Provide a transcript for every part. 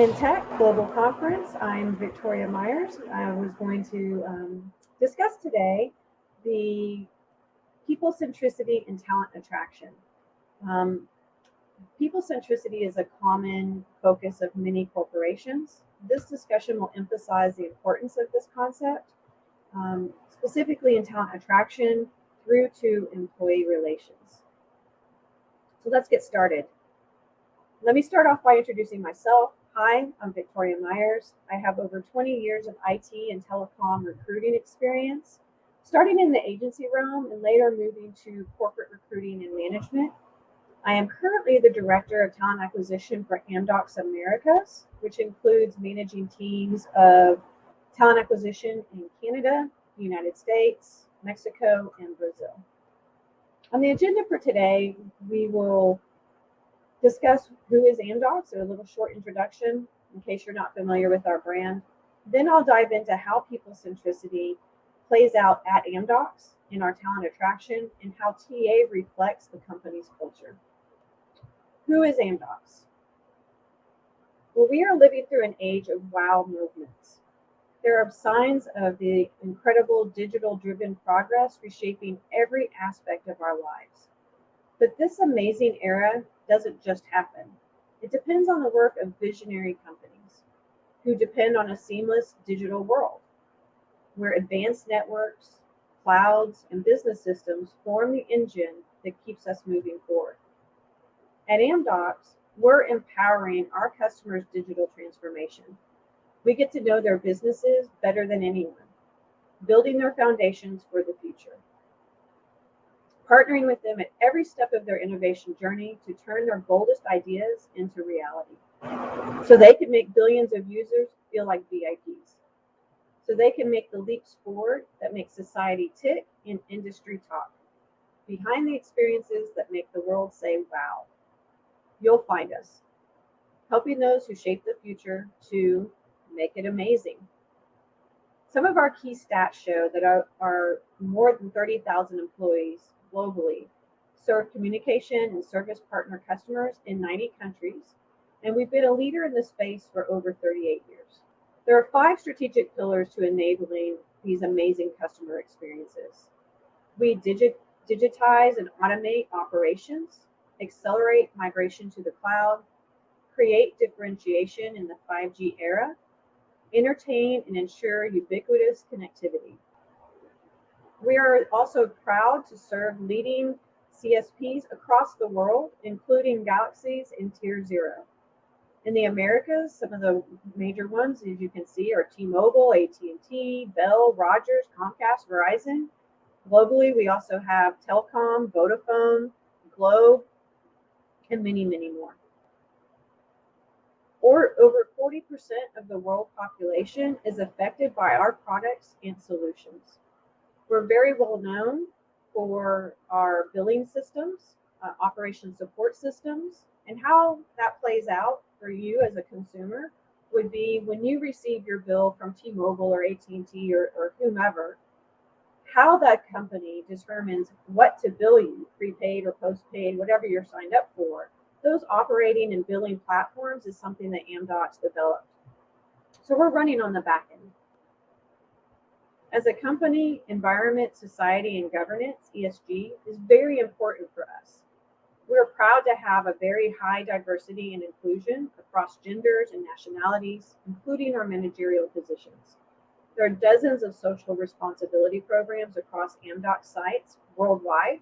in Tech Global Conference. I'm Victoria Myers. I was going to discuss today the people centricity and talent attraction. Um, People centricity is a common focus of many corporations. This discussion will emphasize the importance of this concept, specifically in talent attraction through to employee relations. So let's get started. Let me start off by introducing myself. Hi, I'm Victoria Myers. I have over 20 years of IT and telecom recruiting experience, starting in the agency realm and later moving to corporate recruiting and management. I am currently the Director of Talent Acquisition for Amdocs Americas, which includes managing teams of talent acquisition in Canada, the United States, Mexico, and Brazil. On the agenda for today, we will discuss who is Amdocs, or a little short introduction in case you're not familiar with our brand. Then I'll dive into how people centricity plays out at Amdocs in our talent attraction and how TA reflects the company's culture. Who is Amdocs? Well, we are living through an age of wow movements. There are signs of the incredible digital-driven progress reshaping every aspect of our lives. But this amazing era doesn't just happen. It depends on the work of visionary companies who depend on a seamless digital world where advanced networks, clouds, and business systems form the engine that keeps us moving forward. At Amdocs, we're empowering our customers' digital transformation. We get to know their businesses better than anyone, building their foundations for the future, partnering with them at every step of their innovation journey to turn their boldest ideas into reality, so they can make billions of users feel like VIPs, so they can make the leaps forward that make society tick and industry talk, behind the experiences that make the world say, wow. You'll find us, helping those who shape the future to make it amazing. Some of our key stats show that our more than 30,000 employees globally serve communication and service partner customers in 90 countries, and we've been a leader in this space for over 38 years. There are 5 strategic pillars to enabling these amazing customer experiences. We digitize and automate operations, accelerate migration to the cloud, create differentiation in the 5G era, entertain and ensure ubiquitous connectivity. We are also proud to serve leading CSPs across the world, including galaxies in Tier 0. In the Americas, some of the major ones, as you can see, are T-Mobile, AT&T, Bell, Rogers, Comcast, Verizon. Globally, we also have Telcom, Vodafone, Globe, and many, many more. Or over 40% of the world population is affected by our products and solutions. We're very well known for our billing systems, operation support systems, and how that plays out for you as a consumer would be when you receive your bill from T-Mobile or AT&T or whomever, how that company determines what to bill you, prepaid or postpaid, whatever you're signed up for. Those operating and billing platforms is something that Amdocs developed. So we're running on the back end. As a company, environment, society, and governance, ESG, is very important for us. We're proud to have a very high diversity and inclusion across genders and nationalities, including our managerial positions. There are dozens of social responsibility programs across Amdocs sites worldwide,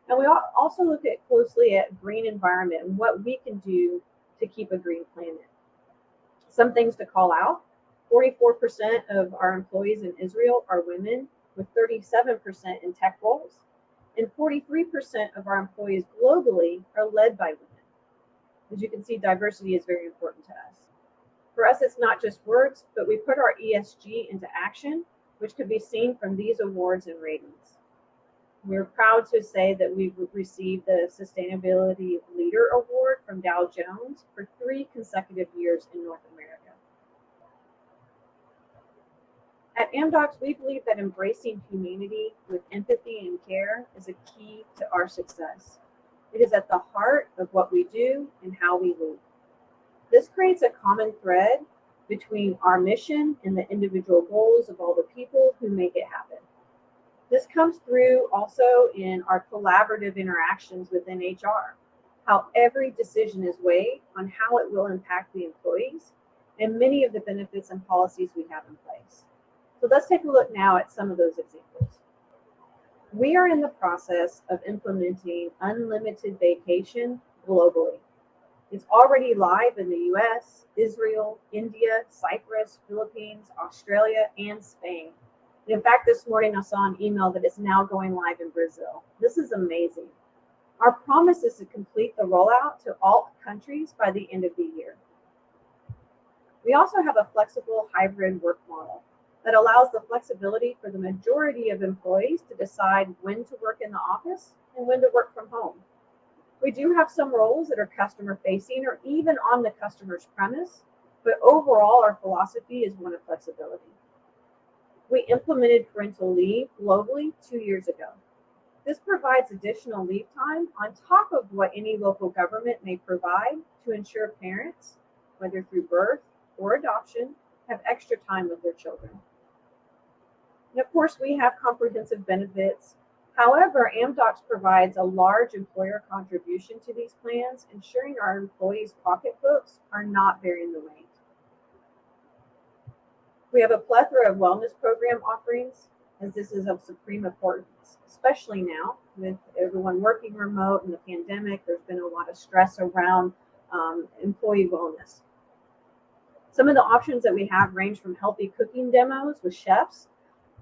and we also look closely at green environment and what we can do to keep a green planet. Some things to call out: 44% of our employees in Israel are women, with 37% in tech roles, and 43% of our employees globally are led by women. As you can see, diversity is very important to us. For us, it's not just words, but we put our ESG into action, which can be seen from these awards and ratings. We're proud to say that we've received the Sustainability Leader Award from Dow Jones for 3 consecutive years in North America. At Amdocs, we believe that embracing humanity with empathy and care is a key to our success. It is at the heart of what we do and how we lead. This creates a common thread between our mission and the individual goals of all the people who make it happen. This comes through also in our collaborative interactions within HR, how every decision is weighed on how it will impact the employees and many of the benefits and policies we have in place. So let's take a look now at some of those examples. We are in the process of implementing unlimited vacation globally. It's already live in the US, Israel, India, Cyprus, Philippines, Australia, and Spain. In fact, this morning I saw an email that it's now going live in Brazil. This is amazing. Our promise is to complete the rollout to all countries by the end of the year. We also have a flexible hybrid work model that allows the flexibility for the majority of employees to decide when to work in the office and when to work from home. We do have some roles that are customer facing or even on the customer's premise, but overall our philosophy is one of flexibility. We implemented parental leave globally 2 years ago. This provides additional leave time on top of what any local government may provide to ensure parents, whether through birth or adoption, have extra time with their children. And of course, we have comprehensive benefits. However, Amdocs provides a large employer contribution to these plans, ensuring our employees' pocketbooks are not bearing the weight. We have a plethora of wellness program offerings, as this is of supreme importance, especially now with everyone working remote and the pandemic. There's been a lot of stress around employee wellness. Some of the options that we have range from healthy cooking demos with chefs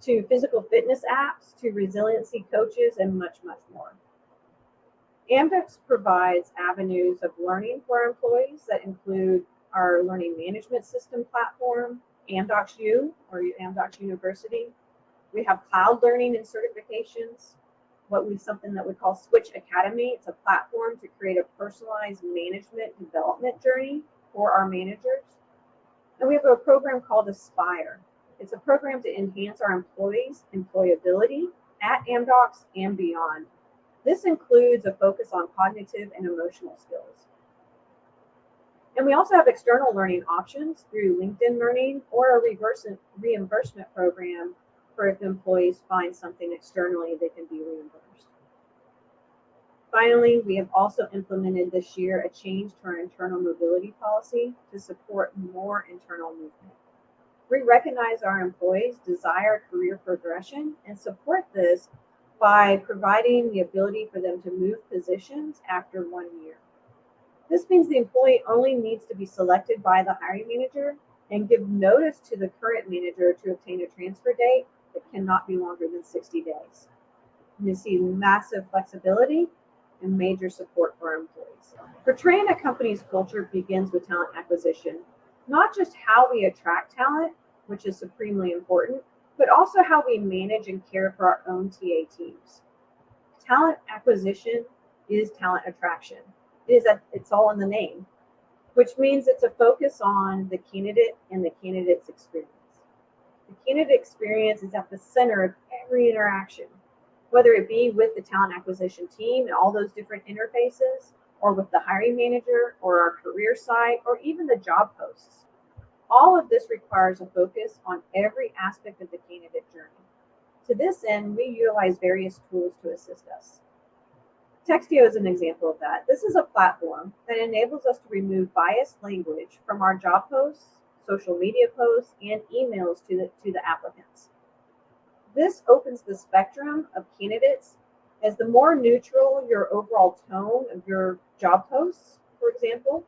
to physical fitness apps, to resiliency coaches, and much, much more. Amdocs provides avenues of learning for our employees that include our learning management system platform, Amdocs U, or Amdocs University. We have cloud learning and certifications, something that we call Switch Academy. It's a platform to create a personalized management development journey for our managers. And we have a program called Aspire. It's a program to enhance our employees' employability at Amdocs and beyond. This includes a focus on cognitive and emotional skills. And we also have external learning options through LinkedIn Learning or a reimbursement program for if employees find something externally, they can be reimbursed. Finally, we have also implemented this year a change to our internal mobility policy to support more internal movement. We recognize our employees' desired career progression and support this by providing the ability for them to move positions after 1 year. This means the employee only needs to be selected by the hiring manager and give notice to the current manager to obtain a transfer date that cannot be longer than 60 days. You see massive flexibility and major support for our employees. Portraying a company's culture begins with talent acquisition, not just how we attract talent, which is supremely important, but also how we manage and care for our own TA teams. Talent acquisition is talent attraction. It's all in the name, which means it's a focus on the candidate and the candidate's experience. The candidate experience is at the center of every interaction, whether it be with the talent acquisition team and all those different interfaces, or with the hiring manager, or our career site, or even the job posts. All of this requires a focus on every aspect of the candidate journey. To this end, we utilize various tools to assist us. Textio is an example of that. This is a platform that enables us to remove biased language from our job posts, social media posts, and emails to the applicants. This opens the spectrum of candidates, as the more neutral your overall tone of your job posts, for example,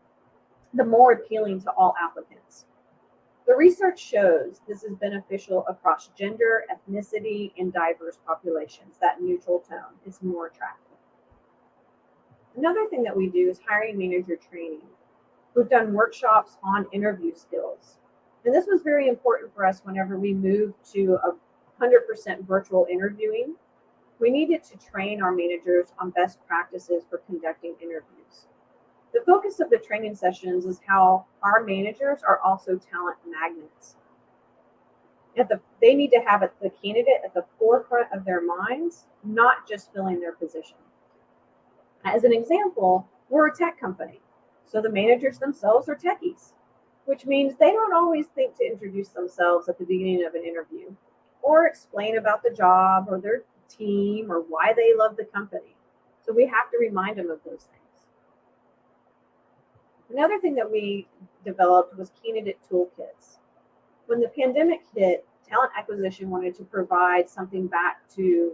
the more appealing to all applicants. The research shows this is beneficial across gender, ethnicity, and diverse populations. That neutral tone is more attractive. Another thing that we do is hiring manager training. We've done workshops on interview skills. And this was very important for us whenever we moved to 100% virtual interviewing. We needed to train our managers on best practices for conducting interviews. The focus of the training sessions is how our managers are also talent magnets. They need to have the candidate at the forefront of their minds, not just filling their position. As an example, we're a tech company. So the managers themselves are techies, which means they don't always think to introduce themselves at the beginning of an interview or explain about the job or their team or why they love the company. So we have to remind them of those things. Another thing that we developed was candidate toolkits. When the pandemic hit, talent acquisition wanted to provide something back to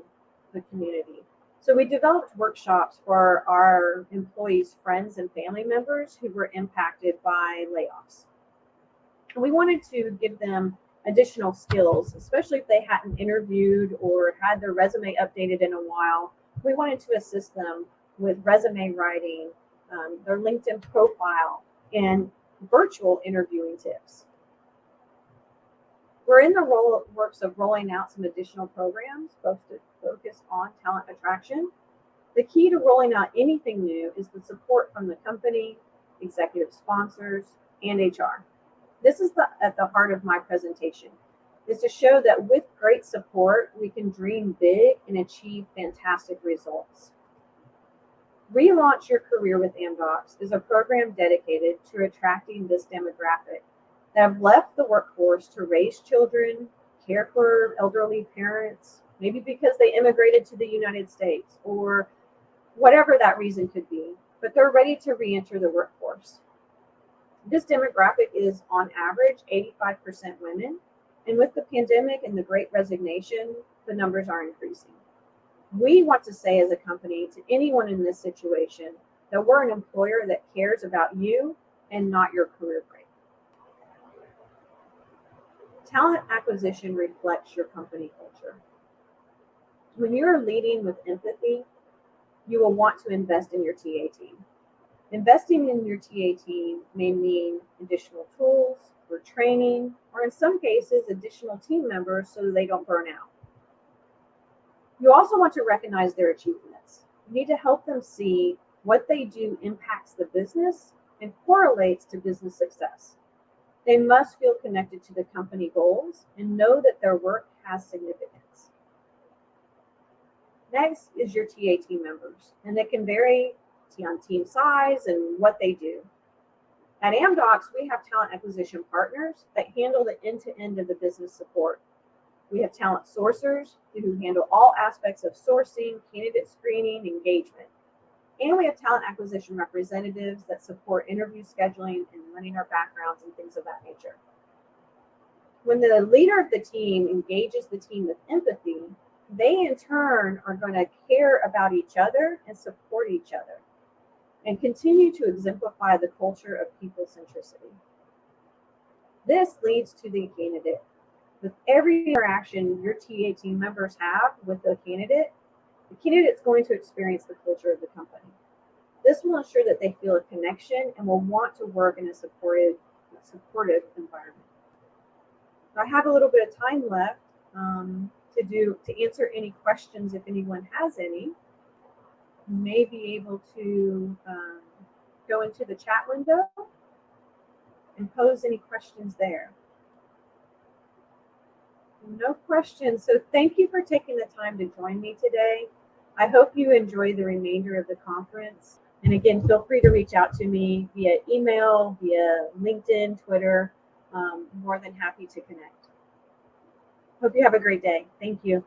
the community. So we developed workshops for our employees' friends and family members who were impacted by layoffs. And we wanted to give them additional skills, especially if they hadn't interviewed or had their resume updated in a while. We wanted to assist them with resume writing, their LinkedIn profile, and virtual interviewing tips. We're in the works of rolling out some additional programs focused on talent attraction. The key to rolling out anything new is the support from the company, executive sponsors, and HR. This is at the heart of my presentation, is to show that with great support, we can dream big and achieve fantastic results. Relaunch Your Career with Amdocs is a program dedicated to attracting this demographic that have left the workforce to raise children, care for elderly parents, maybe because they immigrated to the United States or whatever that reason could be, but they're ready to re-enter the workforce. This demographic is on average 85% women, and with the pandemic and the Great Resignation, the numbers are increasing. We want to say as a company to anyone in this situation that we're an employer that cares about you and not your career break. Talent acquisition reflects your company culture. When you're leading with empathy, you will want to invest in your TA team. Investing in your TA team may mean additional tools or training, or in some cases, additional team members so that they don't burn out. You also want to recognize their achievements. You need to help them see what they do impacts the business and correlates to business success. They must feel connected to the company goals and know that their work has significance. Next is your TA team members, and they can vary on team size and what they do. At Amdocs, we have talent acquisition partners that handle the end-to-end of the business support. We have talent sourcers who handle all aspects of sourcing, candidate screening, engagement. And we have talent acquisition representatives that support interview scheduling and running our backgrounds and things of that nature. When the leader of the team engages the team with empathy, they in turn are going to care about each other and support each other and continue to exemplify the culture of people centricity. This leads to the candidate. With every interaction your TA team members have with the candidate is going to experience the culture of the company. This will ensure that they feel a connection and will want to work in a supportive environment. So I have a little bit of time left to answer any questions if anyone has any. You may be able to go into the chat window and pose any questions there. No questions. So thank you for taking the time to join me today. I hope you enjoy the remainder of the conference. And again, feel free to reach out to me via email, via LinkedIn, Twitter. More than happy to connect. Hope you have a great day. Thank you.